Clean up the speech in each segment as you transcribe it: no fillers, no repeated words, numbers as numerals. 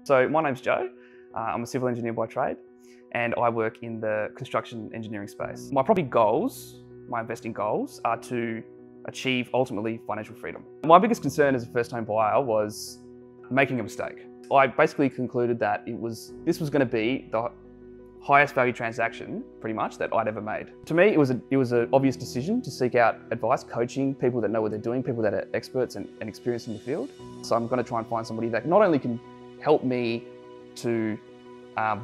So my name's Joe. I'm a civil engineer by trade, and I work in the construction engineering space. My property goals, my investing goals, are to achieve ultimately financial freedom. My biggest concern as a first-home buyer was making a mistake. I basically concluded that this was going to be the highest value transaction, pretty much, that I'd ever made. To me, it was an obvious decision to seek out advice, coaching, people that know what they're doing, people that are experts and experienced in the field. So I'm going to try and find somebody that not only can help me to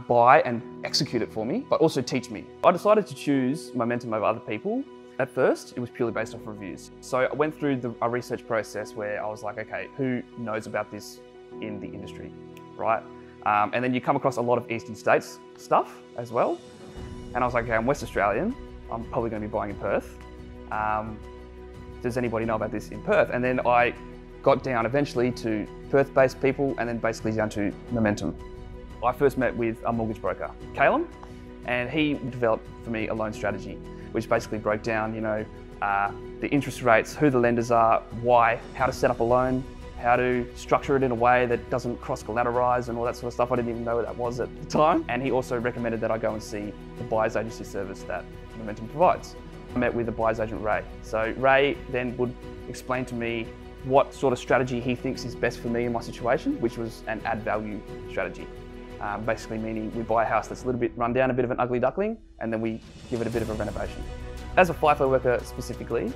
buy and execute it for me, but also teach me. I decided to choose Momentum over other people. At first, it was purely based off reviews. So I went through a research process where I was like, okay, who knows about this in the industry, right? And then you come across a lot of Eastern States stuff as well. And I was like, okay, I'm West Australian. I'm probably going to be buying in Perth. Does anybody know about this in Perth? And then I got down eventually to Perth-based people and then basically down to Momentum. I first met with a mortgage broker, Calum, and he developed for me a loan strategy, which basically broke down, the interest rates, who the lenders are, why, how to set up a loan, how to structure it in a way that doesn't cross-collateralise and all that sort of stuff. I didn't even know what that was at the time. And he also recommended that I go and see the buyer's agency service that Momentum provides. I met with the buyer's agent, Ray. So Ray then would explain to me what sort of strategy he thinks is best for me in my situation, which was an add value strategy. Basically meaning we buy a house that's a little bit run down, a bit of an ugly duckling, and then we give it a bit of a renovation. As a FIFO worker specifically,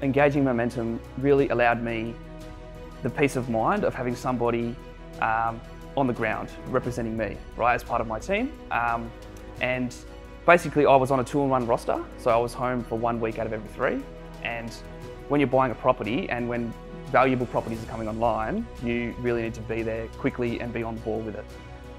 engaging Momentum really allowed me the peace of mind of having somebody on the ground representing me, right, as part of my team. And basically I was on a 2-in-1 roster, so I was home for 1 week out of every 3. And when you're buying a property and when valuable properties are coming online, you really need to be there quickly and be on the ball with it.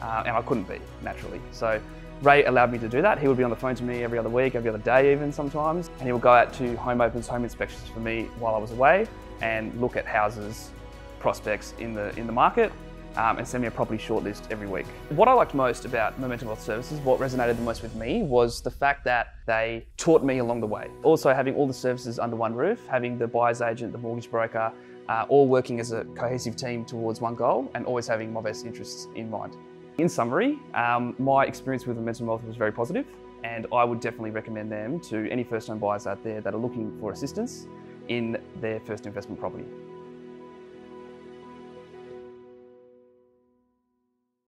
And I couldn't be, naturally. So Ray allowed me to do that. He would be on the phone to me every other week, every other day even sometimes. And he would go out to home opens, home inspections for me while I was away and look at houses, prospects in the market, and send me a property shortlist every week. What I liked most about Momentum Wealth Services, what resonated the most with me, was the fact that they taught me along the way. Also having all the services under one roof, having the buyer's agent, the mortgage broker, all working as a cohesive team towards one goal and always having my best interests in mind. In summary, my experience with Momentum Wealth was very positive, and I would definitely recommend them to any first-home buyers out there that are looking for assistance in their first investment property.